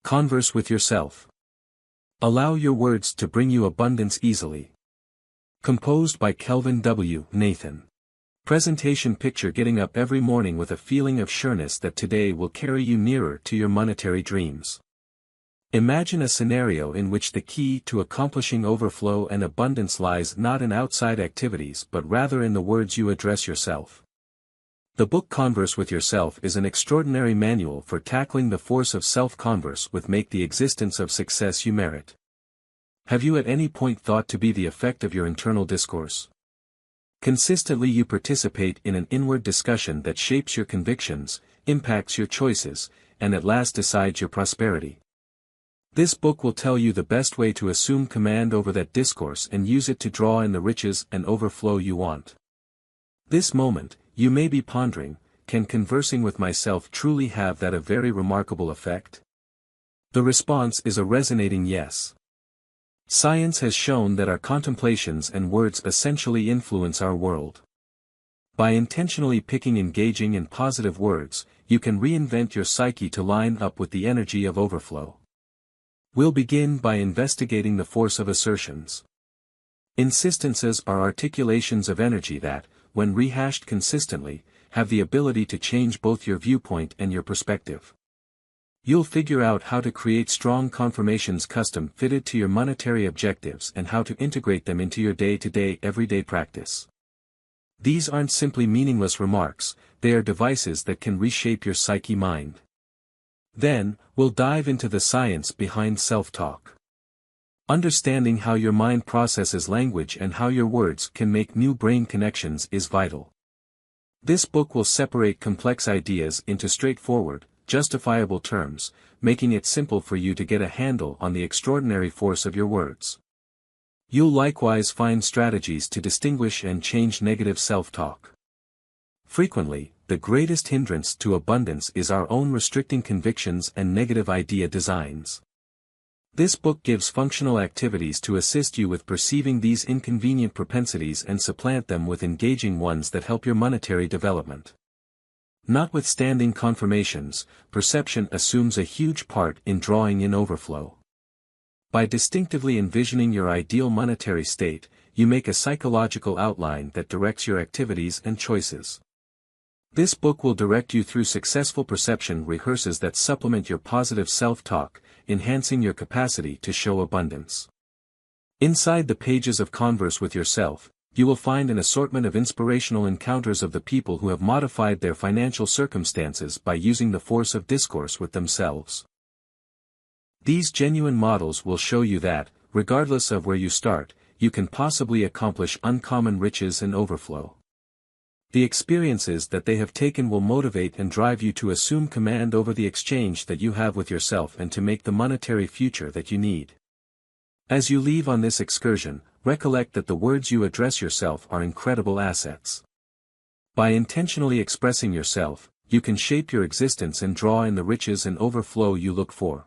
Converse with yourself. Allow your words to bring you abundance easily. Composed by Kelvin W. Nathan. Presentation picture getting up every morning with a feeling of sureness that today will carry you nearer to your monetary dreams. Imagine a scenario in which the key to accomplishing overflow and abundance lies not in outside activities but rather in the words you address yourself. The book Converse with Yourself is an extraordinary manual for tackling the force of self-converse with make the existence of success you merit. Have you at any point thought to be the effect of your internal discourse? Consistently you participate in an inward discussion that shapes your convictions, impacts your choices, and at last decides your prosperity. This book will tell you the best way to assume command over that discourse and use it to draw in the riches and overflow you want. This moment, you may be pondering, can conversing with myself truly have that a very remarkable effect? The response is a resonating yes. Science has shown that our contemplations and words essentially influence our world. By intentionally picking engaging and positive words, you can reinvent your psyche to line up with the energy of overflow. We'll begin by investigating the force of assertions. Insistences are articulations of energy that, when rehashed consistently, have the ability to change both your viewpoint and your perspective. You'll figure out how to create strong confirmations custom fitted to your monetary objectives and how to integrate them into your day-to-day everyday practice. These aren't simply meaningless remarks, they are devices that can reshape your psyche mind. Then, we'll dive into the science behind self-talk. Understanding how your mind processes language and how your words can make new brain connections is vital. This book will separate complex ideas into straightforward, justifiable terms, making it simple for you to get a handle on the extraordinary force of your words. You'll likewise find strategies to distinguish and change negative self-talk. Frequently, the greatest hindrance to abundance is our own restricting convictions and negative idea designs. This book gives functional activities to assist you with perceiving these inconvenient propensities and supplant them with engaging ones that help your monetary development. Notwithstanding confirmations, perception assumes a huge part in drawing in overflow. By distinctively envisioning your ideal monetary state, you make a psychological outline that directs your activities and choices. This book will direct you through successful perception rehearsals that supplement your positive self-talk, enhancing your capacity to show abundance. Inside the pages of Converse with Yourself, you will find an assortment of inspirational encounters of the people who have modified their financial circumstances by using the force of discourse with themselves. These genuine models will show you that, regardless of where you start, you can possibly accomplish uncommon riches and overflow. The experiences that they have taken will motivate and drive you to assume command over the exchange that you have with yourself and to make the monetary future that you need. As you leave on this excursion, recollect that the words you address yourself are incredible assets. By intentionally expressing yourself, you can shape your existence and draw in the riches and overflow you look for.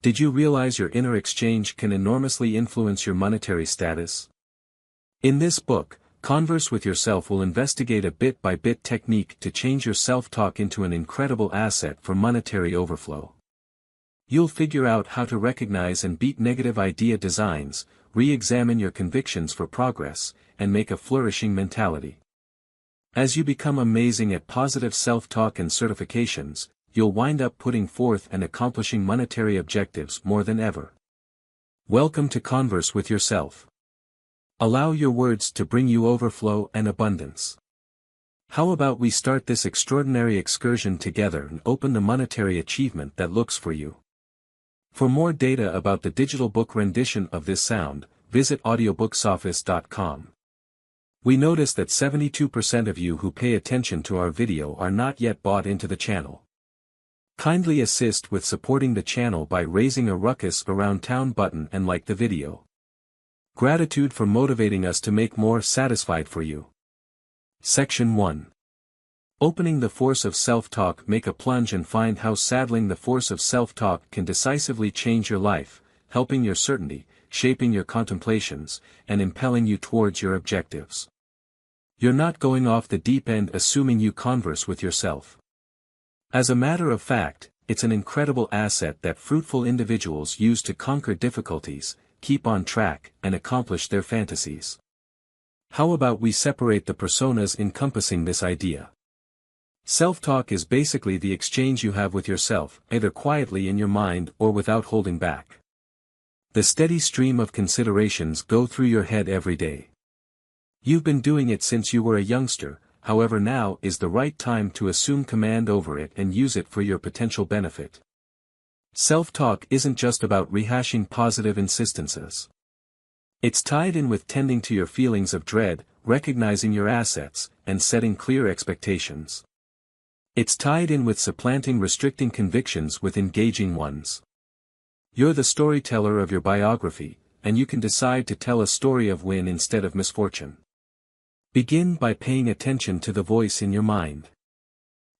Did you realize your inner exchange can enormously influence your monetary status? In this book, Converse with Yourself will investigate a bit-by-bit technique to change your self-talk into an incredible asset for monetary overflow. You'll figure out how to recognize and beat negative idea designs, re-examine your convictions for progress, and make a flourishing mentality. As you become amazing at positive self-talk and certifications, you'll wind up putting forth and accomplishing monetary objectives more than ever. Welcome to Converse with Yourself. Allow your words to bring you overflow and abundance. How about we start this extraordinary excursion together and open the monetary achievement that looks for you? For more data about the digital book rendition of this sound, visit audiobooksoffice.com. We notice that 72% of you who pay attention to our video are not yet bought into the channel. Kindly assist with supporting the channel by raising a ruckus around town button and like the video. Gratitude for motivating us to make more satisfied for you. Section 1. Opening the force of self-talk. Make a plunge and find how saddling the force of self-talk can decisively change your life, helping your certainty, shaping your contemplations, and impelling you towards your objectives. You're not going off the deep end assuming you converse with yourself. As a matter of fact, it's an incredible asset that fruitful individuals use to conquer difficulties, keep on track, and accomplish their fantasies. How about we separate the personas encompassing this idea? Self-talk is basically the exchange you have with yourself, either quietly in your mind or without holding back. The steady stream of considerations go through your head every day. You've been doing it since you were a youngster, however now is the right time to assume command over it and use it for your potential benefit. Self-talk isn't just about rehashing positive insistences. It's tied in with tending to your feelings of dread, recognizing your assets, and setting clear expectations. It's tied in with supplanting restricting convictions with engaging ones. You're the storyteller of your biography, and you can decide to tell a story of win instead of misfortune. Begin by paying attention to the voice in your mind.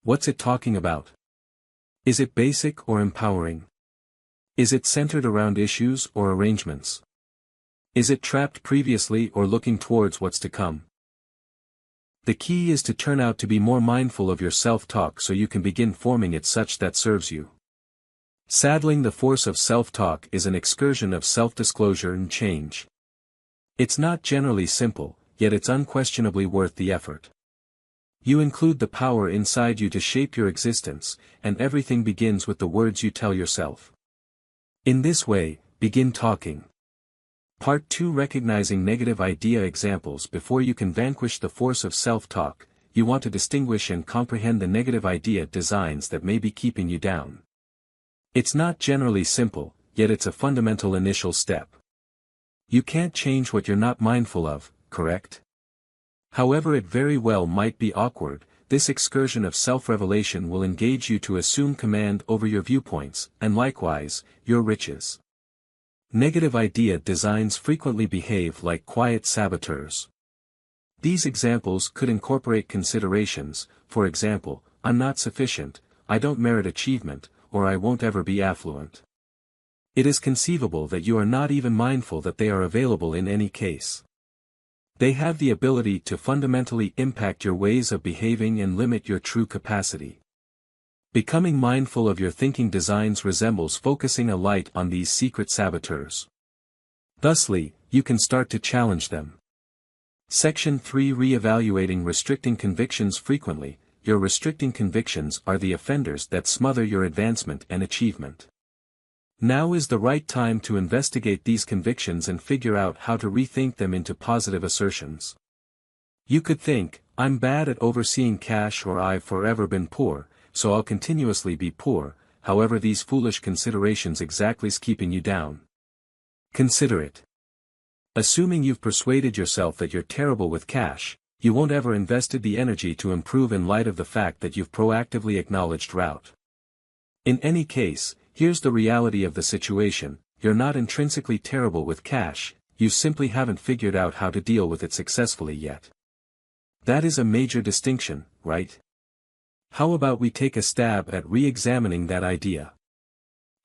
What's it talking about? Is it basic or empowering? Is it centered around issues or arrangements? Is it trapped previously or looking towards what's to come? The key is to turn out to be more mindful of your self-talk so you can begin forming it such that serves you. Saddling the force of self-talk is an excursion of self-disclosure and change. It's not generally simple, yet it's unquestionably worth the effort. You include the power inside you to shape your existence, and everything begins with the words you tell yourself. In this way, begin talking. Part 2: Recognizing negative idea examples. Before you can vanquish the force of self-talk, you want to distinguish and comprehend the negative idea designs that may be keeping you down. It's not generally simple, yet it's a fundamental initial step. You can't change what you're not mindful of, correct? However, it very well might be awkward. This excursion of self-revelation will engage you to assume command over your viewpoints, and likewise, your riches. Negative idea designs frequently behave like quiet saboteurs. These examples could incorporate considerations, for example, I'm not sufficient, I don't merit achievement, or I won't ever be affluent. It is conceivable that you are not even mindful that they are available in any case. They have the ability to fundamentally impact your ways of behaving and limit your true capacity. Becoming mindful of your thinking designs resembles focusing a light on these secret saboteurs. Thusly, you can start to challenge them. Section 3: Reevaluating restricting convictions. Frequently, your restricting convictions are the offenders that smother your advancement and achievement. Now is the right time to investigate these convictions and figure out how to rethink them into positive assertions. You could think, I'm bad at overseeing cash, or I've forever been poor, so I'll continuously be poor. However, these foolish considerations exactly's keeping you down. Consider it. Assuming you've persuaded yourself that you're terrible with cash, you won't ever invested the energy to improve in light of the fact that you've proactively acknowledged route. In any case, here's the reality of the situation: you're not intrinsically terrible with cash, you simply haven't figured out how to deal with it successfully yet. That is a major distinction, right? How about we take a stab at re-examining that idea?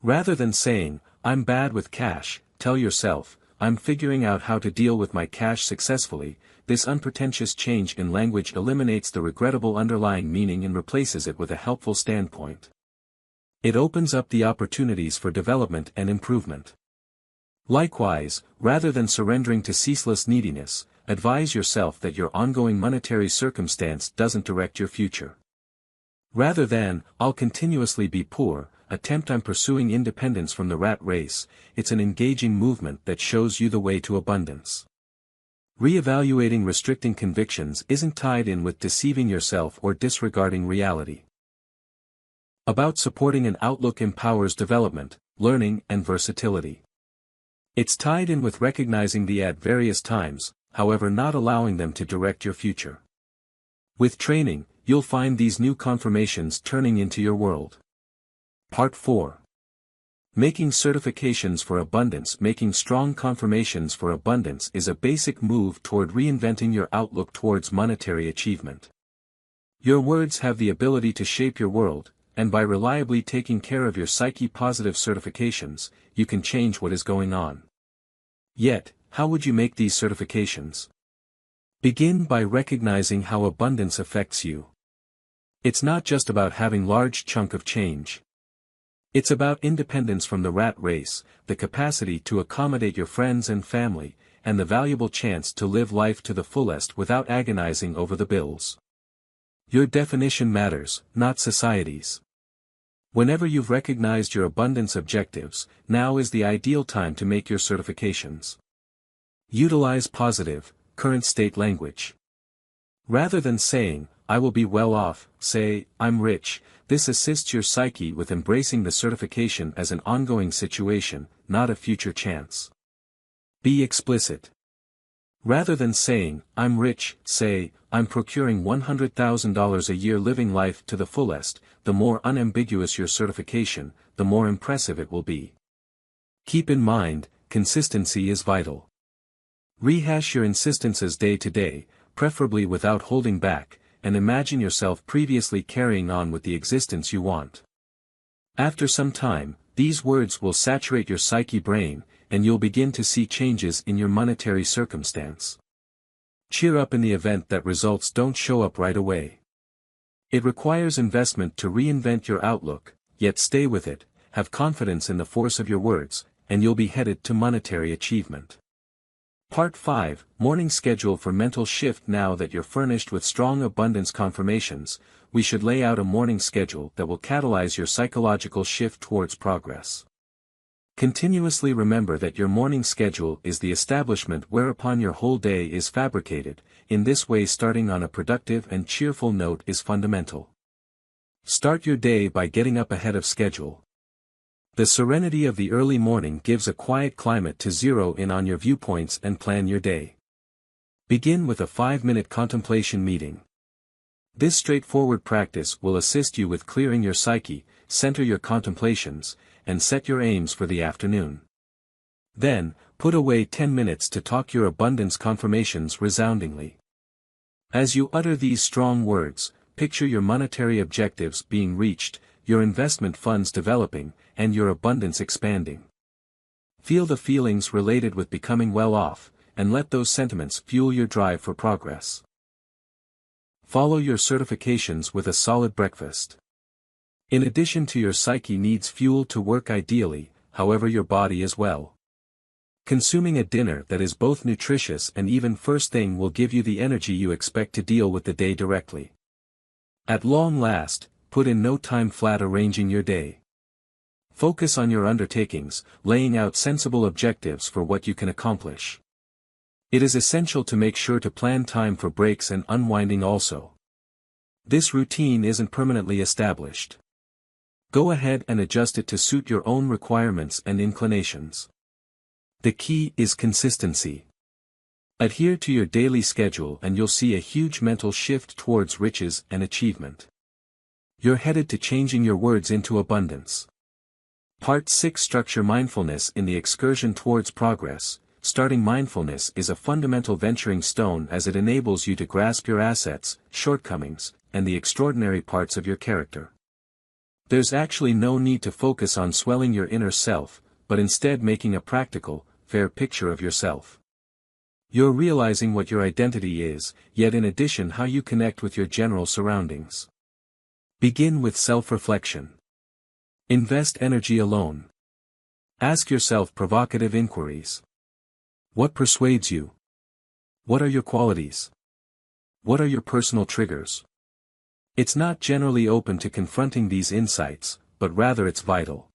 Rather than saying, I'm bad with cash, tell yourself, I'm figuring out how to deal with my cash successfully. This unpretentious change in language eliminates the regrettable underlying meaning and replaces it with a helpful standpoint. It opens up the opportunities for development and improvement. Likewise, rather than surrendering to ceaseless neediness, advise yourself that your ongoing monetary circumstance doesn't direct your future. Rather than, I'll continuously be poor, attempt I'm pursuing independence from the rat race. It's an engaging movement that shows you the way to abundance. Re-evaluating restricting convictions isn't tied in with deceiving yourself or disregarding reality. About supporting an outlook empowers development, learning, and versatility. It's tied in with recognizing the at various times, however not allowing them to direct your future. With training, you'll find these new confirmations turning into your world. Part 4. Making certifications for abundance. Making strong confirmations for abundance is a basic move toward reinventing your outlook towards monetary achievement. Your words have the ability to shape your world, and by reliably taking care of your psyche positive certifications, you can change what is going on. Yet, how would you make these certifications? Begin by recognizing how abundance affects you. It's not just about having large chunk of change. It's about independence from the rat race, the capacity to accommodate your friends and family, and the valuable chance to live life to the fullest without agonizing over the bills. Your definition matters, not society's. Whenever you've recognized your abundance objectives, now is the ideal time to make your certifications. Utilize positive, current state language. Rather than saying, "I will be well off," say, "I'm rich." This assists your psyche with embracing the certification as an ongoing situation, not a future chance. Be explicit. Rather than saying, "I'm rich," say, "I'm procuring $100,000 a year living life to the fullest." The more unambiguous your certification, the more impressive it will be. Keep in mind, consistency is vital. Rehash your insistences day to day, preferably without holding back, and imagine yourself previously carrying on with the existence you want. After some time, these words will saturate your psyche brain, and you'll begin to see changes in your monetary circumstance. Cheer up in the event that results don't show up right away. It requires investment to reinvent your outlook, yet stay with it, have confidence in the force of your words, and you'll be headed to monetary achievement. Part 5, Morning Schedule for Mental Shift. Now that you're furnished with strong abundance confirmations, we should lay out a morning schedule that will catalyze your psychological shift towards progress. Continuously remember that your morning schedule is the establishment whereupon your whole day is fabricated. In this way, starting on a productive and cheerful note is fundamental. Start your day by getting up ahead of schedule. The serenity of the early morning gives a quiet climate to zero in on your viewpoints and plan your day. Begin with a 5-minute contemplation meeting. This straightforward practice will assist you with clearing your psyche, center your contemplations, and set your aims for the afternoon. Then, put away 10 minutes to talk your abundance confirmations resoundingly. As you utter these strong words, picture your monetary objectives being reached, your investment funds developing, and your abundance expanding. Feel the feelings related with becoming well off, and let those sentiments fuel your drive for progress. Follow your certifications with a solid breakfast. In addition to your psyche needs fuel to work ideally, however your body as well. Consuming a dinner that is both nutritious and even first thing will give you the energy you expect to deal with the day directly. At long last, put in no time flat arranging your day. Focus on your undertakings, laying out sensible objectives for what you can accomplish. It is essential to make sure to plan time for breaks and unwinding also. This routine isn't permanently established. Go ahead and adjust it to suit your own requirements and inclinations. The key is consistency. Adhere to your daily schedule and you'll see a huge mental shift towards riches and achievement. You're headed to changing your words into abundance. Part 6, Structure mindfulness in the excursion towards progress. Starting mindfulness is a fundamental venturing stone as it enables you to grasp your assets, shortcomings, and the extraordinary parts of your character. There's actually no need to focus on swelling your inner self, but instead making a practical, fair picture of yourself. You're realizing what your identity is, yet in addition how you connect with your general surroundings. Begin with self-reflection. Invest energy alone. Ask yourself provocative inquiries. What persuades you? What are your qualities? What are your personal triggers? It's not generally open to confronting these insights, but rather it's vital.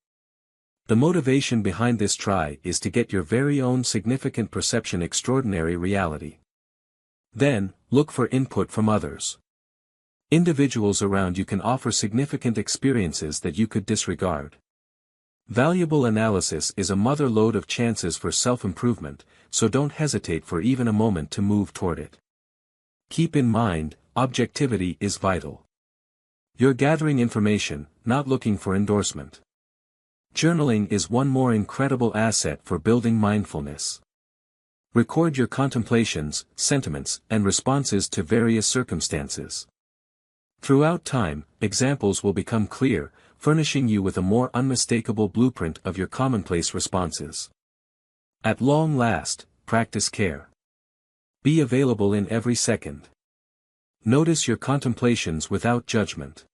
The motivation behind this try is to get your very own significant perception extraordinary reality. Then, look for input from others. Individuals around you can offer significant experiences that you could disregard. Valuable analysis is a mother lode of chances for self-improvement, so don't hesitate for even a moment to move toward it. Keep in mind, objectivity is vital. You're gathering information, not looking for endorsement. Journaling is one more incredible asset for building mindfulness. Record your contemplations, sentiments, and responses to various circumstances. Throughout time, examples will become clear, furnishing you with a more unmistakable blueprint of your commonplace responses. At long last, practice care. Be available in every second. Notice your contemplations without judgment.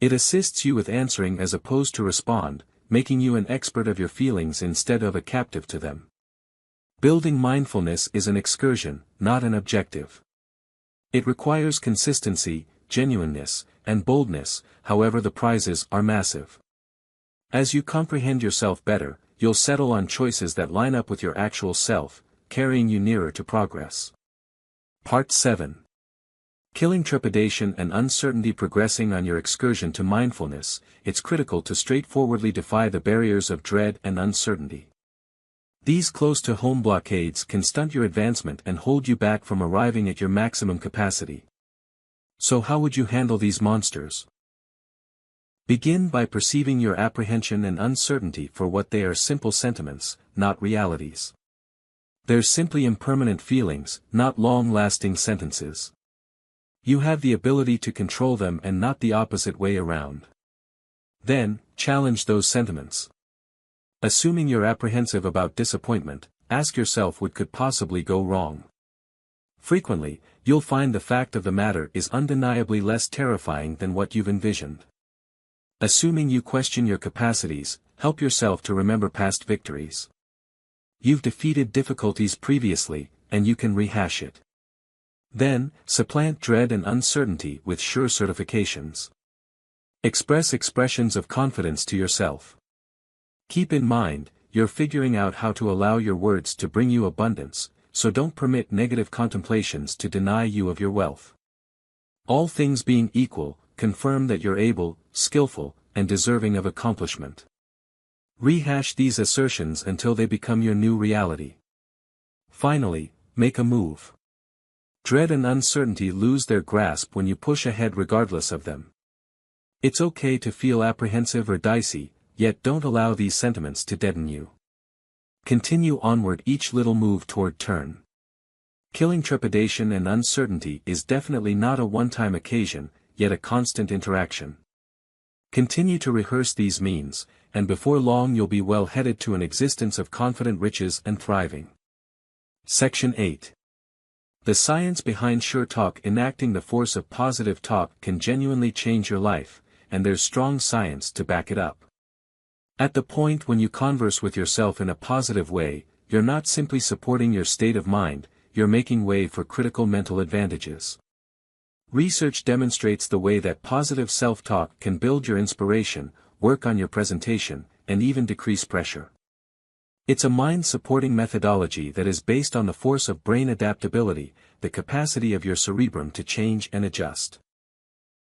It assists you with answering as opposed to respond, making you an expert of your feelings instead of a captive to them. Building mindfulness is an excursion, not an objective. It requires consistency, genuineness, and boldness, however the prizes are massive. As you comprehend yourself better, you'll settle on choices that line up with your actual self, carrying you nearer to progress. Part 7. Killing trepidation and uncertainty. Progressing on your excursion to mindfulness, it's critical to straightforwardly defy the barriers of dread and uncertainty. These close-to-home blockades can stunt your advancement and hold you back from arriving at your maximum capacity. So how would you handle these monsters? Begin by perceiving your apprehension and uncertainty for what they are: simple sentiments, not realities. They're simply impermanent feelings, not long-lasting sentences. You have the ability to control them and not the opposite way around. Then, challenge those sentiments. Assuming you're apprehensive about disappointment, ask yourself what could possibly go wrong. Frequently, you'll find the fact of the matter is undeniably less terrifying than what you've envisioned. Assuming you question your capacities, help yourself to remember past victories. You've defeated difficulties previously, and you can rehash it. Then, supplant dread and uncertainty with sure certifications. Express expressions of confidence to yourself. Keep in mind, you're figuring out how to allow your words to bring you abundance, so don't permit negative contemplations to deny you of your wealth. All things being equal, confirm that you're able, skillful, and deserving of accomplishment. Rehash these assertions until they become your new reality. Finally, make a move. Dread and uncertainty lose their grasp when you push ahead regardless of them. It's okay to feel apprehensive or dicey, yet don't allow these sentiments to deaden you. Continue onward each little move toward turn. Killing trepidation and uncertainty is definitely not a one-time occasion, yet a constant interaction. Continue to rehearse these means, and before long you'll be well headed to an existence of confident riches and thriving. Section 8. The science behind sure talk. Enacting the force of positive talk can genuinely change your life, and there's strong science to back it up. At the point when you converse with yourself in a positive way, you're not simply supporting your state of mind, you're making way for critical mental advantages. Research demonstrates the way that positive self-talk can build your inspiration, work on your presentation, and even decrease pressure. It's a mind-supporting methodology that is based on the force of brain adaptability, the capacity of your cerebrum to change and adjust.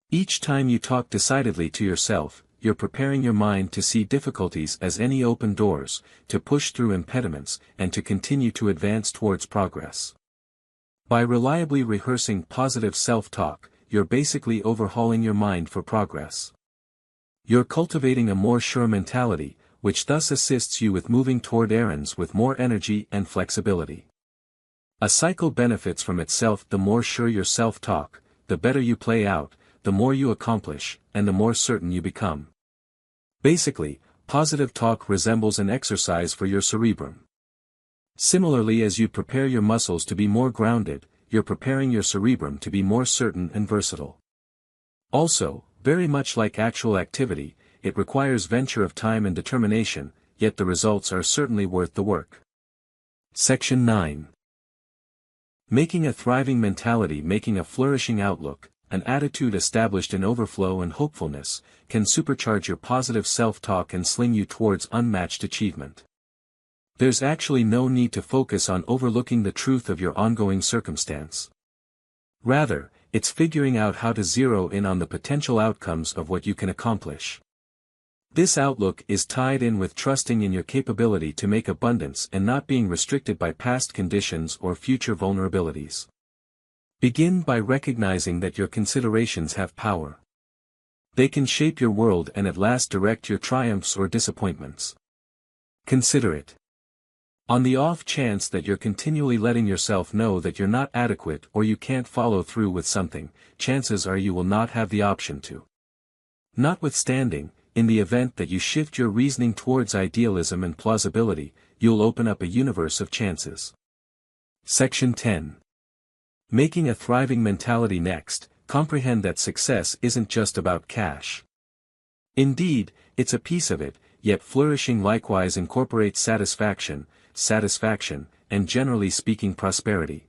Each time you talk decidedly to yourself, you're preparing your mind to see difficulties as any open doors, to push through impediments, and to continue to advance towards progress. By reliably rehearsing positive self-talk, you're basically overhauling your mind for progress. You're cultivating a more sure mentality, which thus assists you with moving toward errands with more energy and flexibility. A cycle benefits from itself. The more sure your self-talk, the better you play out, the more you accomplish, and the more certain you become. Basically, positive talk resembles an exercise for your cerebrum. Similarly, as you prepare your muscles to be more grounded, you're preparing your cerebrum to be more certain and versatile. Also, very much like actual activity, it requires venture of time and determination, yet the results are certainly worth the work. Section 9. Making a thriving mentality. Making a flourishing outlook, an attitude established in overflow and hopefulness, can supercharge your positive self-talk and sling you towards unmatched achievement. There's actually no need to focus on overlooking the truth of your ongoing circumstance. Rather, it's figuring out how to zero in on the potential outcomes of what you can accomplish. This outlook is tied in with trusting in your capability to make abundance and not being restricted by past conditions or future vulnerabilities. Begin by recognizing that your considerations have power. They can shape your world and at last direct your triumphs or disappointments. Consider it. On the off chance that you're continually letting yourself know that you're not adequate or you can't follow through with something, chances are you will not have the option to. Notwithstanding, in the event that you shift your reasoning towards idealism and plausibility, you'll open up a universe of chances. Section 10. Making a thriving mentality. Next, comprehend that success isn't just about cash. Indeed, it's a piece of it, yet flourishing likewise incorporates satisfaction, and generally speaking prosperity.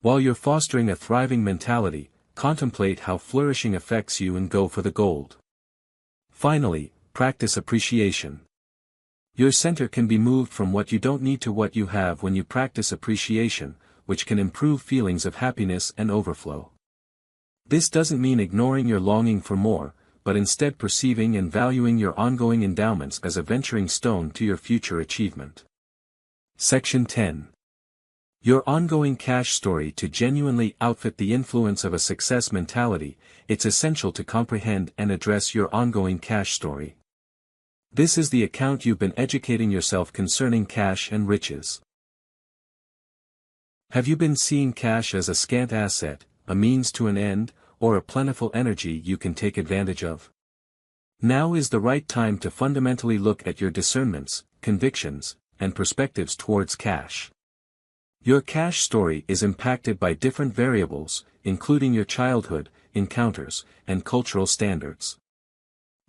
While you're fostering a thriving mentality, contemplate how flourishing affects you and go for the gold. Finally, practice appreciation. Your center can be moved from what you don't need to what you have when you practice appreciation, which can improve feelings of happiness and overflow. This doesn't mean ignoring your longing for more, but instead perceiving and valuing your ongoing endowments as a venturing stone to your future achievement. Section 10. Your ongoing cash story. To genuinely outfit the influence of a success mentality, it's essential to comprehend and address your ongoing cash story. This is the account you've been educating yourself concerning cash and riches. Have you been seeing cash as a scant asset, a means to an end, or a plentiful energy you can take advantage of? Now is the right time to fundamentally look at your discernments, convictions, and perspectives towards cash. Your cash story is impacted by different variables, including your childhood, encounters, and cultural standards.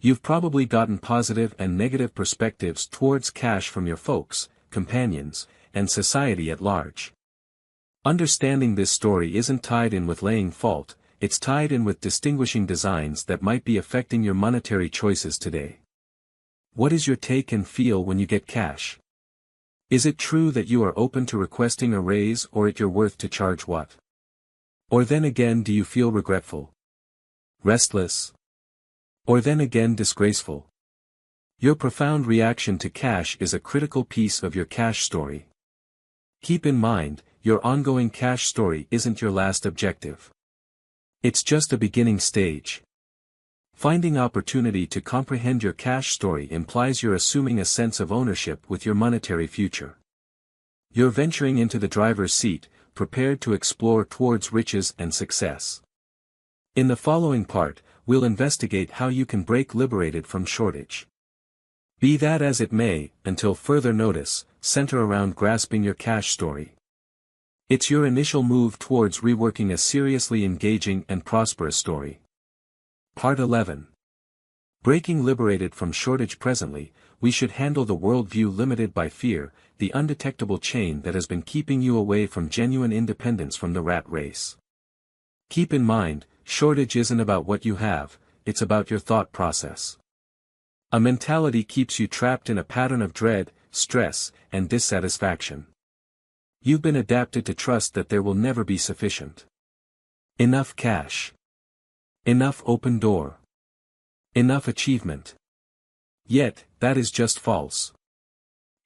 You've probably gotten positive and negative perspectives towards cash from your folks, companions, and society at large. Understanding this story isn't tied in with laying fault, it's tied in with distinguishing designs that might be affecting your monetary choices today. What is your take and feel when you get cash? Is it true that you are open to requesting a raise or at your worth to charge what? Or then again do you feel regretful? Restless? Or then again disgraceful? Your profound reaction to cash is a critical piece of your cash story. Keep in mind, your ongoing cash story isn't your last objective. It's just a beginning stage. Finding opportunity to comprehend your cash story implies you're assuming a sense of ownership with your monetary future. You're venturing into the driver's seat, prepared to explore towards riches and success. In the following part, we'll investigate how you can break liberated from shortage. Be that as it may, until further notice, center around grasping your cash story. It's your initial move towards reworking a seriously engaging and prosperous story. Part 11. Breaking liberated from shortage. Presently, we should handle the worldview limited by fear, the undetectable chain that has been keeping you away from genuine independence from the rat race. Keep in mind, shortage isn't about what you have, it's about your thought process. A mentality keeps you trapped in a pattern of dread, stress, and dissatisfaction. You've been adapted to trust that there will never be sufficient. Enough cash. Enough open door. Enough achievement. Yet, that is just false.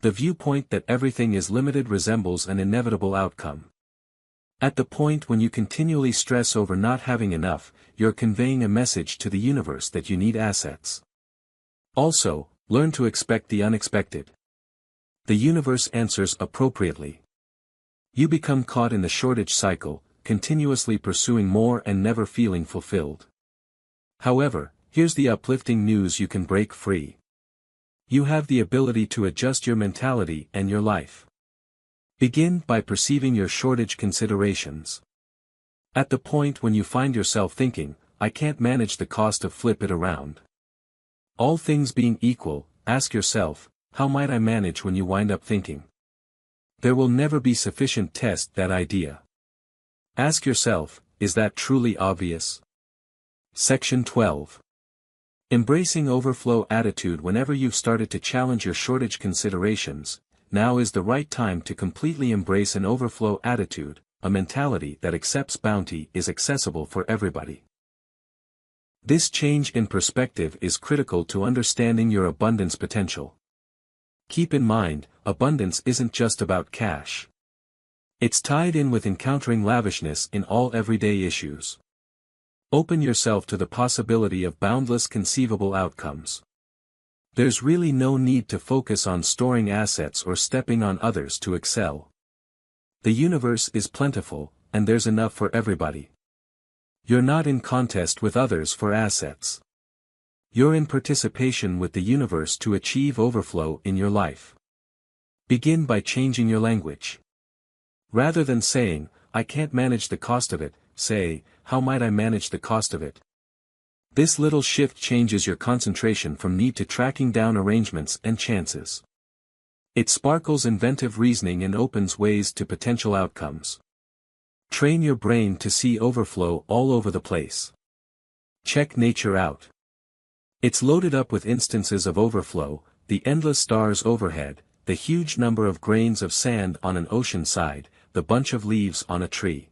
The viewpoint that everything is limited resembles an inevitable outcome. At the point when you continually stress over not having enough, you're conveying a message to the universe that you need assets. Also, learn to expect the unexpected. The universe answers appropriately. You become caught in the shortage cycle, continuously pursuing more and never feeling fulfilled. However, here's the uplifting news: you can break free. You have the ability to adjust your mentality and your life. Begin by perceiving your shortage considerations. At the point when you find yourself thinking, I can't manage the cost of, flip it around. All things being equal, ask yourself, how might I manage? When you wind up thinking, there will never be sufficient, test that idea. Ask yourself, is that truly obvious? Section 12. Embracing overflow attitude. Whenever you've started to challenge your shortage considerations, now is the right time to completely embrace an overflow attitude, a mentality that accepts bounty is accessible for everybody. This change in perspective is critical to understanding your abundance potential. Keep in mind, abundance isn't just about cash. It's tied in with encountering lavishness in all everyday issues. Open yourself to the possibility of boundless conceivable outcomes. There's really no need to focus on storing assets or stepping on others to excel. The universe is plentiful, and there's enough for everybody. You're not in contest with others for assets. You're in participation with the universe to achieve overflow in your life. Begin by changing your language. Rather than saying, I can't manage the cost of it, say, how might I manage the cost of it? This little shift changes your concentration from need to tracking down arrangements and chances. It sparkles inventive reasoning and opens ways to potential outcomes. Train your brain to see overflow all over the place. Check nature out. It's loaded up with instances of overflow, the endless stars overhead, the huge number of grains of sand on an ocean side, the bunch of leaves on a tree.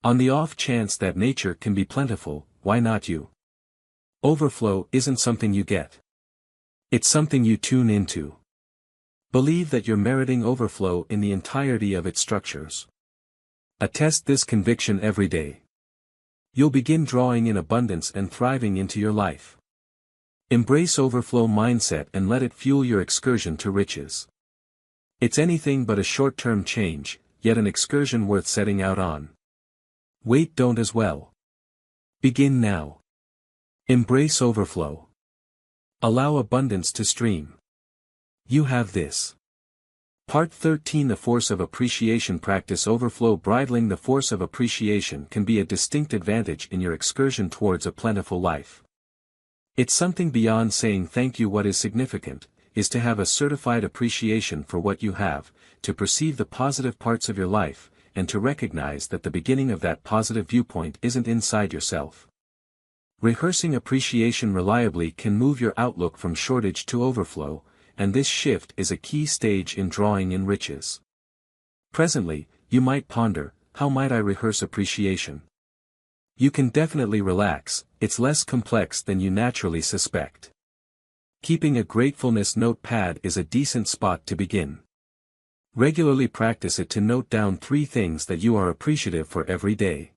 On the off chance that nature can be plentiful, why not you? Overflow isn't something you get. It's something you tune into. Believe that you're meriting overflow in the entirety of its structures. Attest this conviction every day. You'll begin drawing in abundance and thriving into your life. Embrace overflow mindset and let it fuel your excursion to riches. It's anything but a short-term change, yet an excursion worth setting out on. Wait, don't as well. Begin now. Embrace overflow. Allow abundance to stream. You have this. Part 13. The force of appreciation. Practice overflow. Bridling the force of appreciation can be a distinct advantage in your excursion towards a plentiful life. It's something beyond saying thank you. What is significant is to have a certified appreciation for what you have, to perceive the positive parts of your life, and to recognize that the beginning of that positive viewpoint isn't inside yourself. Rehearsing appreciation reliably can move your outlook from shortage to overflow, and this shift is a key stage in drawing in riches. Presently, you might ponder, how might I rehearse appreciation? You can definitely relax, it's less complex than you naturally suspect. Keeping a gratefulness notepad is a decent spot to begin. Regularly practice it to note down 3 things that you are appreciative for every day.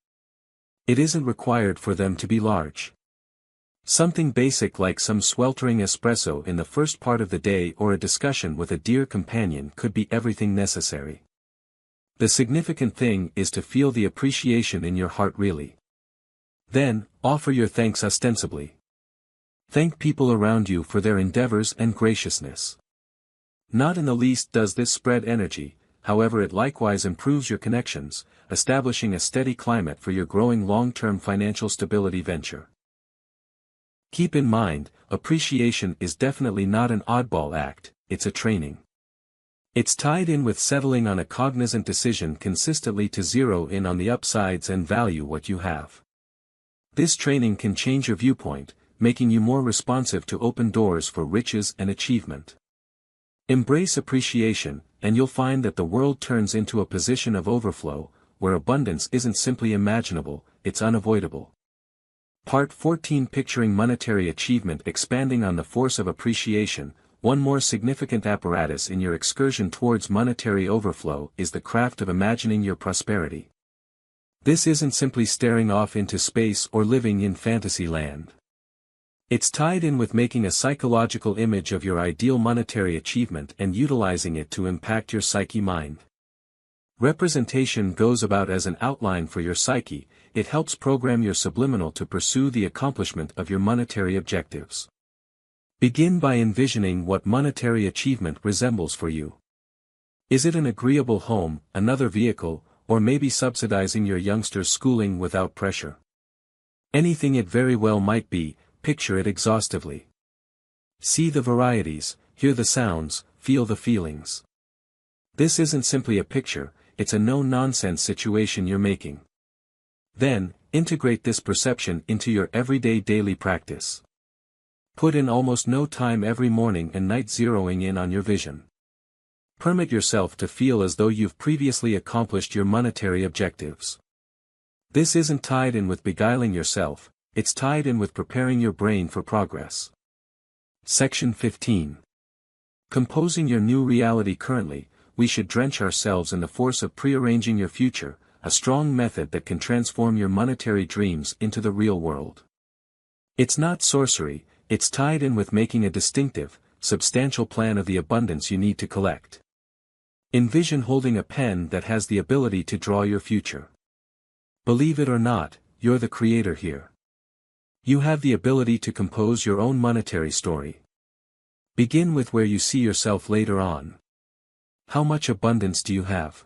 It isn't required for them to be large. Something basic like some sweltering espresso in the first part of the day or a discussion with a dear companion could be everything necessary. The significant thing is to feel the appreciation in your heart really. Then, offer your thanks ostensibly. Thank people around you for their endeavors and graciousness. Not in the least does this spread energy, however it likewise improves your connections, establishing a steady climate for your growing long-term financial stability venture. Keep in mind, appreciation is definitely not an oddball act, it's a training. It's tied in with settling on a cognizant decision consistently to zero in on the upsides and value what you have. This training can change your viewpoint, making you more responsive to open doors for riches and achievement. Embrace appreciation, and you'll find that the world turns into a position of overflow, where abundance isn't simply imaginable, it's unavoidable. Part 14. Picturing monetary achievement. Expanding on the force of appreciation, one more significant apparatus in your excursion towards monetary overflow is the craft of imagining your prosperity. This isn't simply staring off into space or living in fantasy land. It's tied in with making a psychological image of your ideal monetary achievement and utilizing it to impact your psyche mind. Representation goes about as an outline for your psyche, it helps program your subliminal to pursue the accomplishment of your monetary objectives. Begin by envisioning what monetary achievement resembles for you. Is it an agreeable home, another vehicle, or maybe subsidizing your youngster's schooling without pressure? Anything it very well might be, picture it exhaustively. See the varieties, hear the sounds, feel the feelings. This isn't simply a picture, it's a no-nonsense situation you're making. Then, integrate this perception into your everyday daily practice. Put in almost no time every morning and night zeroing in on your vision. Permit yourself to feel as though you've previously accomplished your monetary objectives. This isn't tied in with beguiling yourself, it's tied in with preparing your brain for progress. Section 15. Composing your new reality. Currently, we should drench ourselves in the force of prearranging your future, a strong method that can transform your monetary dreams into the real world. It's not sorcery, it's tied in with making a distinctive, substantial plan of the abundance you need to collect. Envision holding a pen that has the ability to draw your future. Believe it or not, you're the creator here. You have the ability to compose your own monetary story. Begin with where you see yourself later on. How much abundance do you have?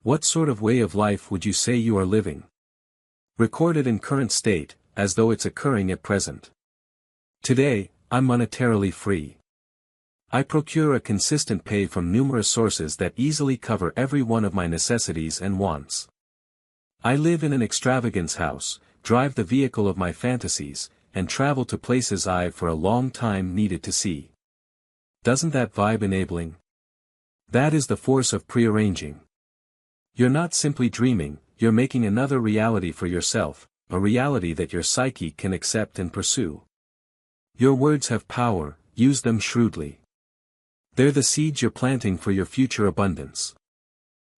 What sort of way of life would you say you are living? Record it in current state, as though it's occurring at present. Today, I'm monetarily free. I procure a consistent pay from numerous sources that easily cover every one of my necessities and wants. I live in an extravagance house, drive the vehicle of my fantasies, and travel to places I've for a long time needed to see. Doesn't that vibe enabling? That is the force of prearranging. You're not simply dreaming, you're making another reality for yourself, a reality that your psyche can accept and pursue. Your words have power, use them shrewdly. They're the seeds you're planting for your future abundance.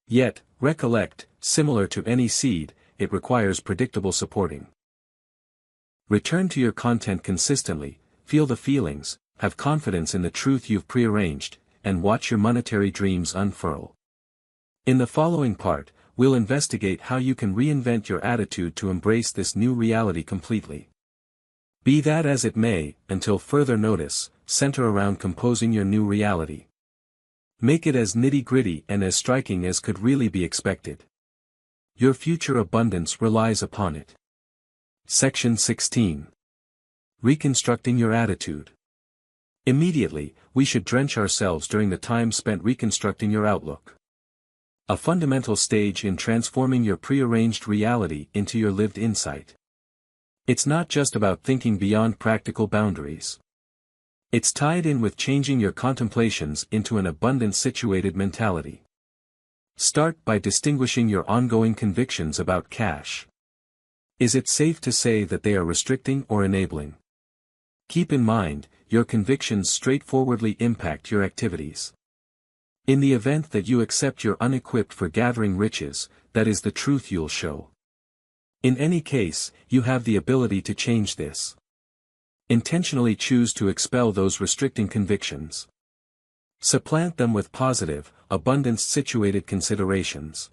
Yet, recollect, similar to any seed, it requires predictable supporting. Return to your content consistently, feel the feelings, have confidence in the truth you've prearranged, and watch your monetary dreams unfurl. In the following part, we'll investigate how you can reinvent your attitude to embrace this new reality completely. Be that as it may, until further notice, center around composing your new reality. Make it as nitty-gritty and as striking as could really be expected. Your future abundance relies upon it. Section 16. Reconstructing your attitude. Immediately, we should drench ourselves during the time spent reconstructing your outlook. A fundamental stage in transforming your prearranged reality into your lived insight. It's not just about thinking beyond practical boundaries. It's tied in with changing your contemplations into an abundance-situated mentality. Start by distinguishing your ongoing convictions about cash. Is it safe to say that they are restricting or enabling? Keep in mind, your convictions straightforwardly impact your activities. In the event that you accept you're unequipped for gathering riches, that is the truth you'll show. In any case, you have the ability to change this. Intentionally choose to expel those restricting convictions. Supplant them with positive, abundance-situated considerations.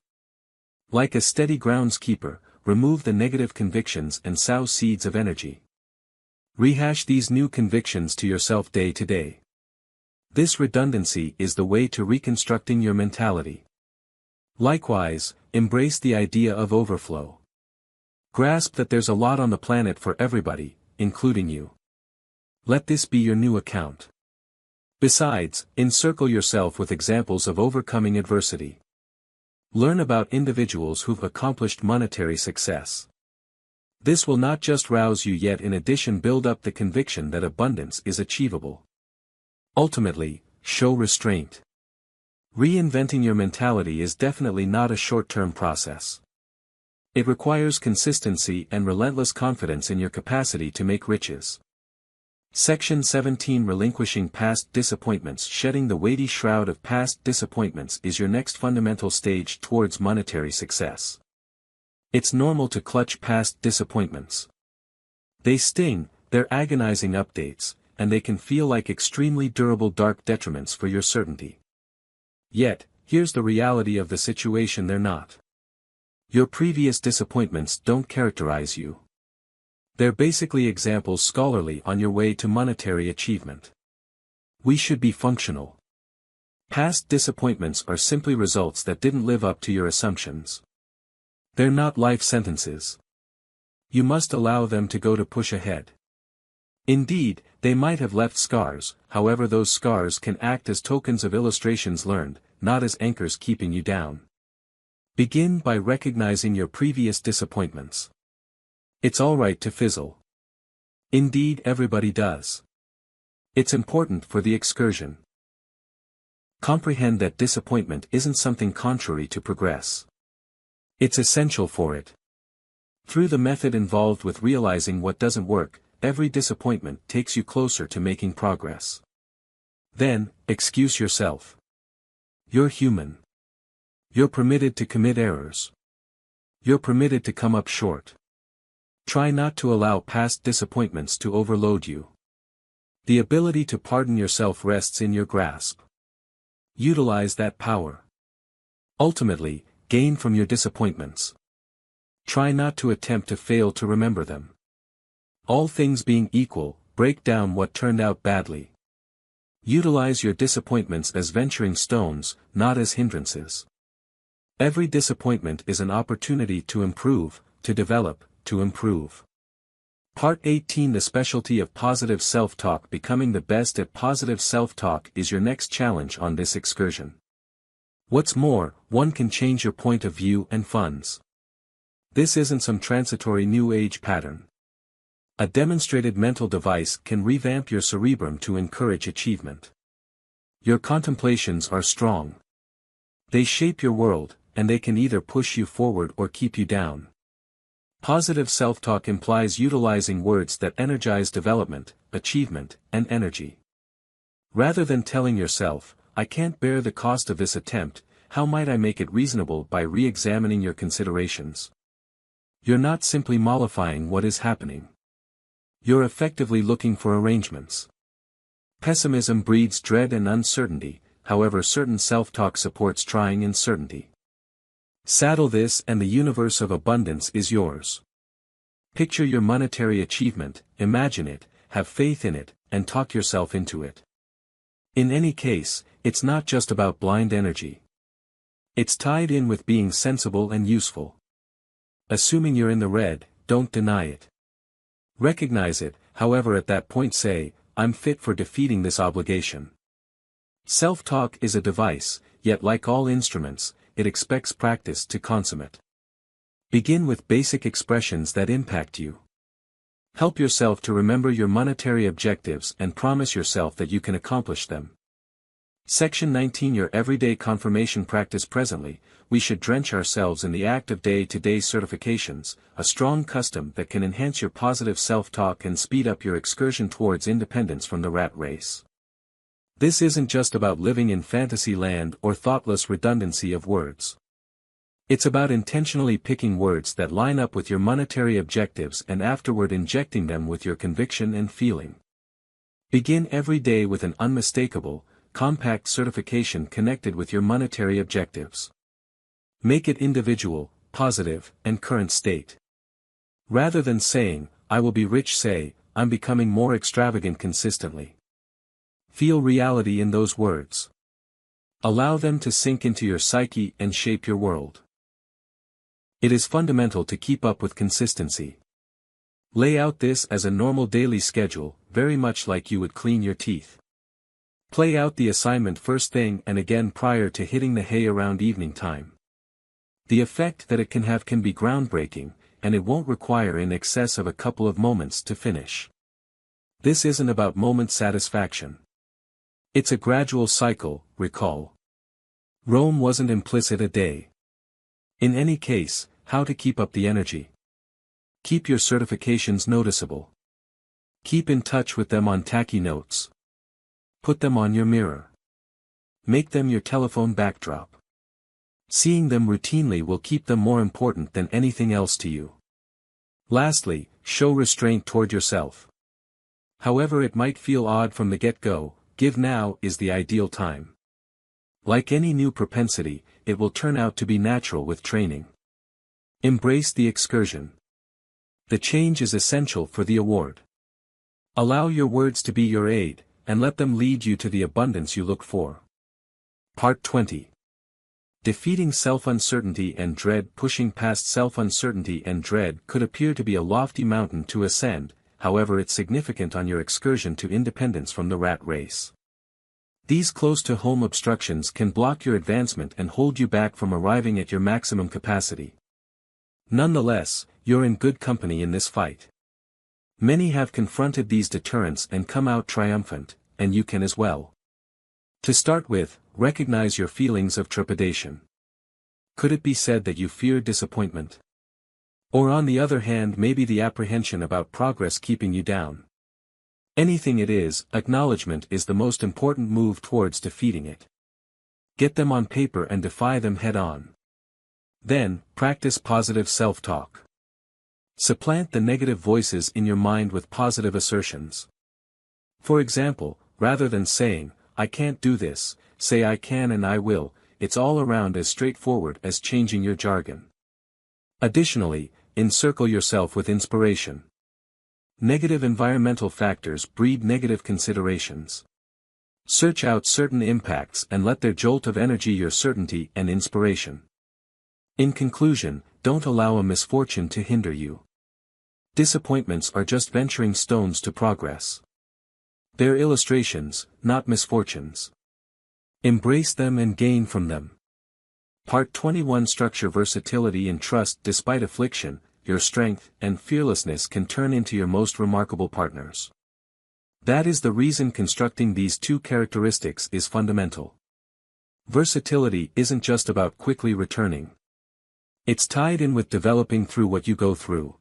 Like a steady groundskeeper, remove the negative convictions and sow seeds of energy. Rehash these new convictions to yourself day to day. This redundancy is the way to reconstructing your mentality. Likewise, embrace the idea of overflow. Grasp that there's a lot on the planet for everybody, including you. Let this be your new account. Besides, encircle yourself with examples of overcoming adversity. Learn about individuals who've accomplished monetary success. This will not just rouse you yet in addition build up the conviction that abundance is achievable. Ultimately, show restraint. Reinventing your mentality is definitely not a short-term process. It requires consistency and relentless confidence in your capacity to make riches. Section 17 Relinquishing past disappointments. Shedding the weighty shroud of past disappointments is your next fundamental stage towards monetary success. It's normal to clutch past disappointments. They sting, they're agonizing updates, and they can feel like extremely durable dark detriments for your certainty. Yet, here's the reality of the situation: they're not. Your previous disappointments don't characterize you. They're basically examples scholarly on your way to monetary achievement. We should be functional. Past disappointments are simply results that didn't live up to your assumptions. They're not life sentences. You must allow them to go to push ahead. Indeed, they might have left scars, however those scars can act as tokens of illustrations learned, not as anchors keeping you down. Begin by recognizing your previous disappointments. It's alright to fizzle. Indeed, everybody does. It's important for the excursion. Comprehend that disappointment isn't something contrary to progress. It's essential for it. Through the method involved with realizing what doesn't work, every disappointment takes you closer to making progress. Then, excuse yourself. You're human. You're permitted to commit errors. You're permitted to come up short. Try not to allow past disappointments to overload you. The ability to pardon yourself rests in your grasp. Utilize that power. Ultimately, gain from your disappointments. Try not to attempt to fail to remember them. All things being equal, break down what turned out badly. Utilize your disappointments as venturing stones, not as hindrances. Every disappointment is an opportunity to improve, to develop, to improve. Part 18. The specialty of positive self-talk. Becoming the best at positive self-talk is your next challenge on this excursion. What's more, one can change your point of view and funds. This isn't some transitory new age pattern. A demonstrated mental device can revamp your cerebrum to encourage achievement. Your contemplations are strong. They shape your world, and they can either push you forward or keep you down. Positive self-talk implies utilizing words that energize development, achievement, and energy. Rather than telling yourself, "I can't bear the cost of this attempt, how might I make it reasonable?" by re-examining your considerations. You're not simply mollifying what is happening. You're effectively looking for arrangements. Pessimism breeds dread and uncertainty, however certain self-talk supports trying in certainty. Saddle this and the universe of abundance is yours. Picture your monetary achievement, imagine it, have faith in it, and talk yourself into it. In any case, it's not just about blind energy. It's tied in with being sensible and useful. Assuming you're in the red, don't deny it. Recognize it, however at that point say, "I'm fit for defeating this obligation." Self-talk is a device, yet like all instruments, it expects practice to consummate. Begin with basic expressions that impact you. Help yourself to remember your monetary objectives and promise yourself that you can accomplish them. Section 19. Your everyday confirmation practice. Presently, we should drench ourselves in the act of day-to-day certifications, a strong custom that can enhance your positive self-talk and speed up your excursion towards independence from the rat race. This isn't just about living in fantasy land or thoughtless redundancy of words. It's about intentionally picking words that line up with your monetary objectives and afterward injecting them with your conviction and feeling. Begin every day with an unmistakable, compact certification connected with your monetary objectives. Make it individual, positive, and current state. Rather than saying, "I will be rich," say, "I'm becoming more extravagant consistently." Feel reality in those words. Allow them to sink into your psyche and shape your world. It is fundamental to keep up with consistency. Lay out this as a normal daily schedule, very much like you would clean your teeth. Play out the assignment first thing and again prior to hitting the hay around evening time. The effect that it can have can be groundbreaking, and it won't require in excess of a couple of moments to finish. This isn't about moment satisfaction. It's a gradual cycle, recall. Rome wasn't implicit a day. In any case, how to keep up the energy. Keep your certifications noticeable. Keep in touch with them on tacky notes. Put them on your mirror. Make them your telephone backdrop. Seeing them routinely will keep them more important than anything else to you. Lastly, show restraint toward yourself. However it might feel odd from the get-go, give now is the ideal time. Like any new propensity, it will turn out to be natural with training. Embrace the excursion. The change is essential for the award. Allow your words to be your aid, and let them lead you to the abundance you look for. Part 20. Defeating self-uncertainty and dread. Pushing past self-uncertainty and dread could appear to be a lofty mountain to ascend, however it's significant on your excursion to independence from the rat race. These close-to-home obstructions can block your advancement and hold you back from arriving at your maximum capacity. Nonetheless, you're in good company in this fight. Many have confronted these deterrents and come out triumphant, and you can as well. To start with, recognize your feelings of trepidation. Could it be said that you fear disappointment? Or on the other hand, maybe the apprehension about progress keeping you down? Anything it is, acknowledgement is the most important move towards defeating it. Get them on paper and defy them head-on. Then, practice positive self-talk. Supplant the negative voices in your mind with positive assertions. For example, rather than saying, "I can't do this," say, "I can and I will." It's all around as straightforward as changing your jargon. Additionally, encircle yourself with inspiration. Negative environmental factors breed negative considerations. Search out certain impacts and let their jolt of energy your certainty and inspiration. In conclusion, don't allow a misfortune to hinder you. Disappointments are just venturing stones to progress. They're illustrations, not misfortunes. Embrace them and gain from them. Part 21. Structure. Versatility and trust. Despite affliction, your strength and fearlessness can turn into your most remarkable partners. That is the reason constructing these two characteristics is fundamental. Versatility isn't just about quickly returning. It's tied in with developing through what you go through.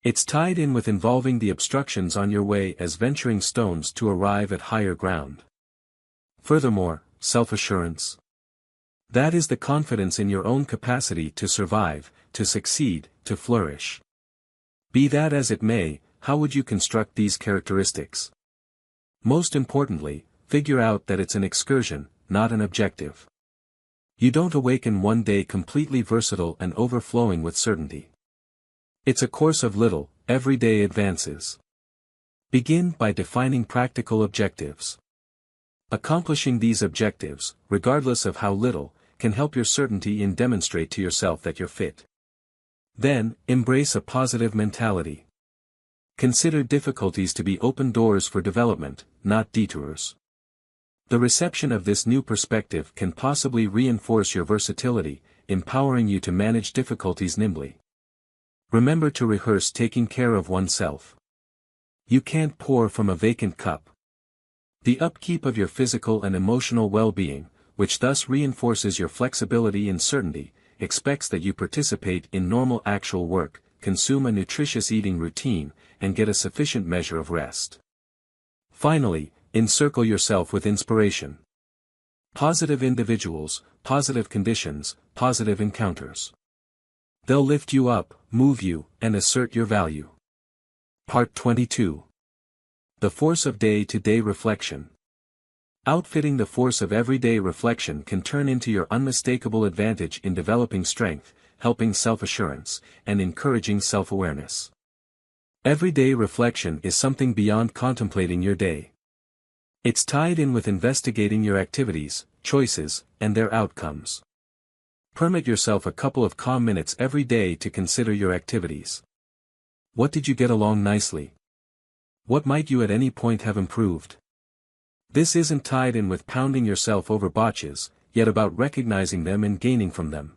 It's tied in with involving the obstructions on your way as venturing stones to arrive at higher ground. Furthermore, self-assurance. That is the confidence in your own capacity to survive, to succeed, to flourish. Be that as it may, how would you construct these characteristics? Most importantly, figure out that it's an excursion, not an objective. You don't awaken one day completely versatile and overflowing with certainty. It's a course of little, everyday advances. Begin by defining practical objectives. Accomplishing these objectives, regardless of how little, can help your certainty in demonstrate to yourself that you're fit. Then, embrace a positive mentality. Consider difficulties to be open doors for development, not detours. The reception of this new perspective can possibly reinforce your versatility, empowering you to manage difficulties nimbly. Remember to rehearse taking care of oneself. You can't pour from a vacant cup. The upkeep of your physical and emotional well-being, which thus reinforces your flexibility and certainty, expects that you participate in normal actual work, consume a nutritious eating routine, and get a sufficient measure of rest. Finally, encircle yourself with inspiration. Positive individuals, positive conditions, positive encounters. They'll lift you up, move you, and assert your value. Part 22. The force of day-to-day reflection. Outfitting the force of everyday reflection can turn into your unmistakable advantage in developing strength, helping self-assurance, and encouraging self-awareness. Everyday reflection is something beyond contemplating your day. It's tied in with investigating your activities, choices, and their outcomes. Permit yourself a couple of calm minutes every day to consider your activities. What did you get along nicely? What might you at any point have improved? This isn't tied in with pounding yourself over botches, yet about recognizing them and gaining from them.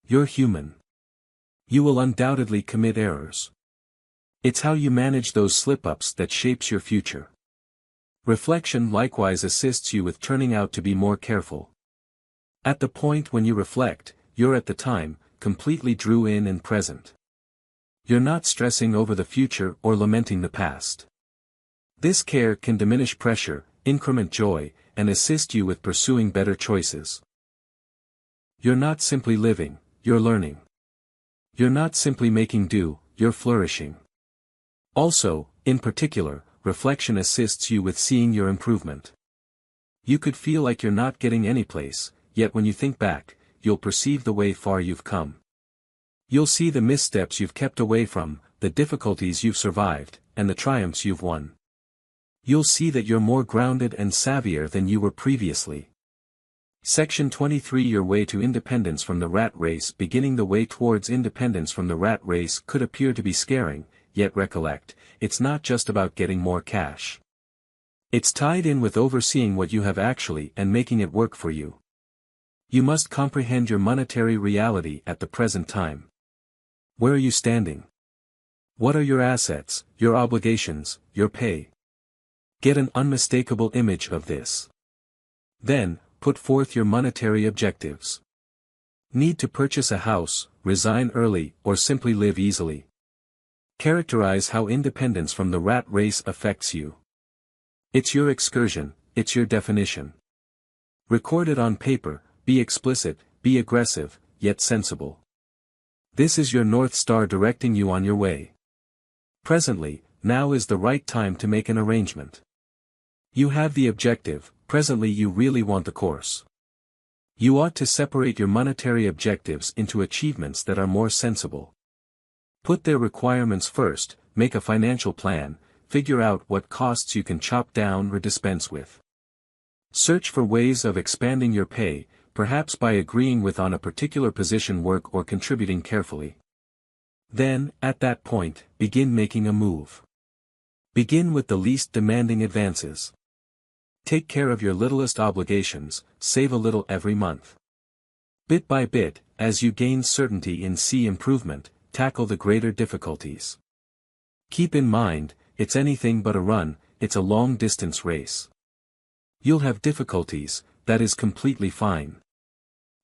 You're human. You will undoubtedly commit errors. It's how you manage those slip-ups that shapes your future. Reflection likewise assists you with turning out to be more careful. At the point when you reflect, you're at the time, completely drew in and present. You're not stressing over the future or lamenting the past. This care can diminish pressure, increment joy, and assist you with pursuing better choices. You're not simply living, you're learning. You're not simply making do, you're flourishing. Also, in particular, reflection assists you with seeing your improvement. You could feel like you're not getting anyplace, yet when you think back, you'll perceive the way far you've come. You'll see the missteps you've kept away from, the difficulties you've survived, and the triumphs you've won. You'll see that you're more grounded and savvier than you were previously. Section 23. Your way to independence from the rat race. Beginning the way towards independence from the rat race could appear to be scaring, yet recollect, it's not just about getting more cash. It's tied in with overseeing what you have actually and making it work for you. You must comprehend your monetary reality at the present time. Where are you standing? What are your assets, your obligations, your pay? Get an unmistakable image of this. Then, put forth your monetary objectives. Need to purchase a house, resign early, or simply live easily? Characterize how independence from the rat race affects you. It's your excursion, it's your definition. Record it on paper, be explicit, be aggressive, yet sensible. This is your North Star directing you on your way. Presently, now is the right time to make an arrangement. You have the objective, presently you really want the course. You ought to separate your monetary objectives into achievements that are more sensible. Put their requirements first, make a financial plan, figure out what costs you can chop down or dispense with. Search for ways of expanding your pay, perhaps by agreeing with on a particular position work or contributing carefully. Then, at that point, begin making a move. Begin with the least demanding advances. Take care of your littlest obligations, save a little every month. Bit by bit, as you gain certainty and see improvement, tackle the greater difficulties. Keep in mind, it's anything but a run, it's a long-distance race. You'll have difficulties, that is completely fine.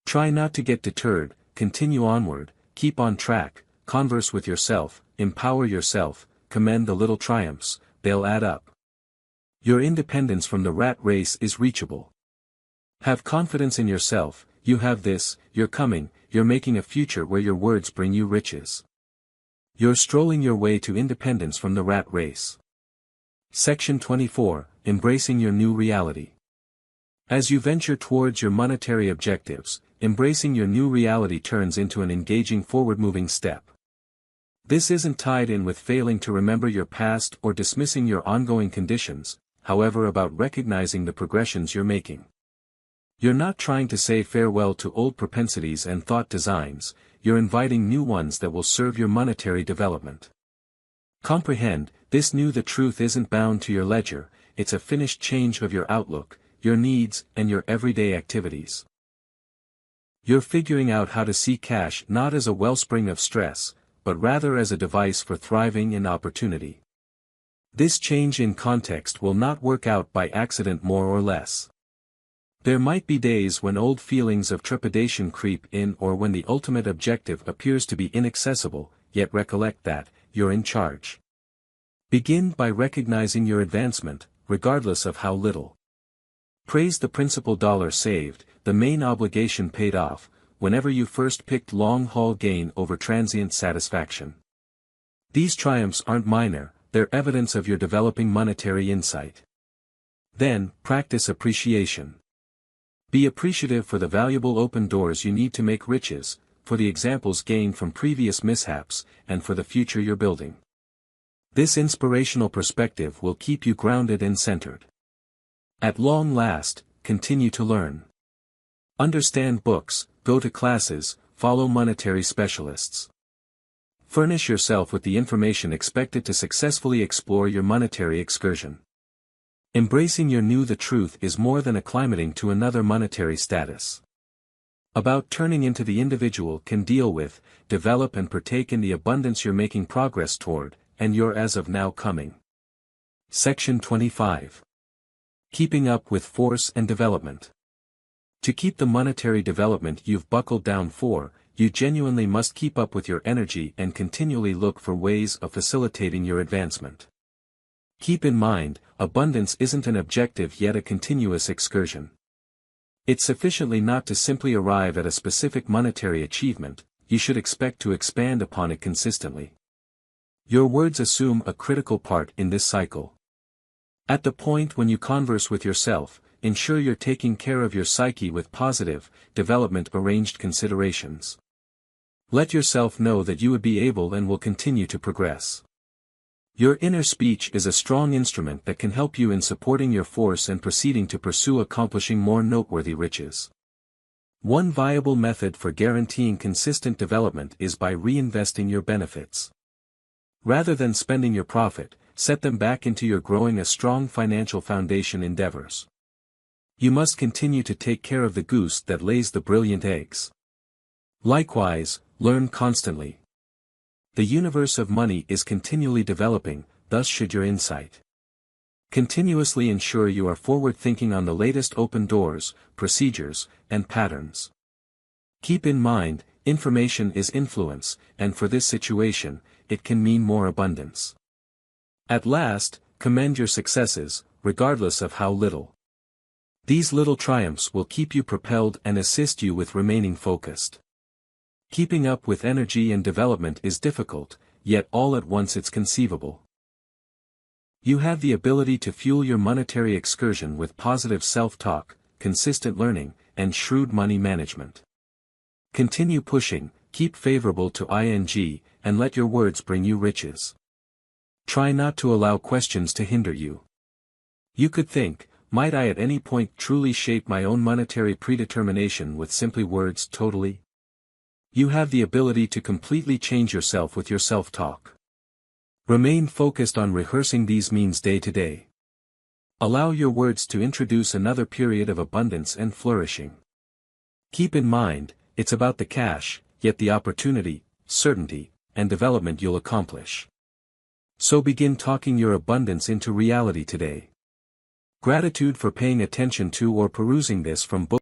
Try not to get deterred, continue onward, keep on track, converse with yourself, empower yourself, commend the little triumphs, they'll add up. Your independence from the rat race is reachable. Have confidence in yourself, you have this, you're coming, you're making a future where your words bring you riches. You're strolling your way to independence from the rat race. Section 24, Embracing Your New Reality. As you venture towards your monetary objectives, embracing your new reality turns into an engaging forward-moving step. This isn't tied in with failing to remember your past or dismissing your ongoing conditions, however, about recognizing the progressions you're making. You're not trying to say farewell to old propensities and thought designs, you're inviting new ones that will serve your monetary development. Comprehend, the truth isn't bound to your ledger, it's a finished change of your outlook, your needs, and your everyday activities. You're figuring out how to see cash not as a wellspring of stress, but rather as a device for thriving and opportunity. This change in context will not work out by accident more or less. There might be days when old feelings of trepidation creep in or when the ultimate objective appears to be inaccessible, yet recollect that, you're in charge. Begin by recognizing your advancement, regardless of how little. Praise the principal dollar saved, the main obligation paid off, whenever you first picked long-haul gain over transient satisfaction. These triumphs aren't minor, they're evidence of your developing monetary insight. Then, practice appreciation. Be appreciative for the valuable open doors you need to make riches, for the examples gained from previous mishaps, and for the future you're building. This inspirational perspective will keep you grounded and centered. At long last, continue to learn. Understand books, go to classes, follow monetary specialists. Furnish yourself with the information expected to successfully explore your monetary excursion. Embracing your the truth is more than acclimating to another monetary status. About turning into the individual can deal with, develop and partake in the abundance you're making progress toward, and you're as of now coming. Section 25. Keeping up with force and development. To keep the monetary development you've buckled down for, you genuinely must keep up with your energy and continually look for ways of facilitating your advancement. Keep in mind, abundance isn't an objective yet a continuous excursion. It's sufficiently not to simply arrive at a specific monetary achievement, you should expect to expand upon it consistently. Your words assume a critical part in this cycle. At the point when you converse with yourself, ensure you're taking care of your psyche with positive, development-arranged considerations. Let yourself know that you would be able and will continue to progress. Your inner speech is a strong instrument that can help you in supporting your force and proceeding to pursue accomplishing more noteworthy riches. One viable method for guaranteeing consistent development is by reinvesting your benefits. Rather than spending your profit, set them back into your growing a strong financial foundation endeavors. You must continue to take care of the goose that lays the brilliant eggs. Likewise, learn constantly. The universe of money is continually developing, thus should your insight. Continuously ensure you are forward-thinking on the latest open doors, procedures, and patterns. Keep in mind, information is influence, and for this situation, it can mean more abundance. At last, commend your successes, regardless of how little. These little triumphs will keep you propelled and assist you with remaining focused. Keeping up with energy and development is difficult, yet all at once it's conceivable. You have the ability to fuel your monetary excursion with positive self-talk, consistent learning, and shrewd money management. Continue pushing, keep favorable to ing, and let your words bring you riches. Try not to allow questions to hinder you. You could think, might I at any point truly shape my own monetary predetermination with simply words totally? You have the ability to completely change yourself with your self-talk. Remain focused on rehearsing these means day to day. Allow your words to introduce another period of abundance and flourishing. Keep in mind, it's about the cash, yet the opportunity, certainty, and development you'll accomplish. So begin talking your abundance into reality today. Gratitude for paying attention to or perusing this from books.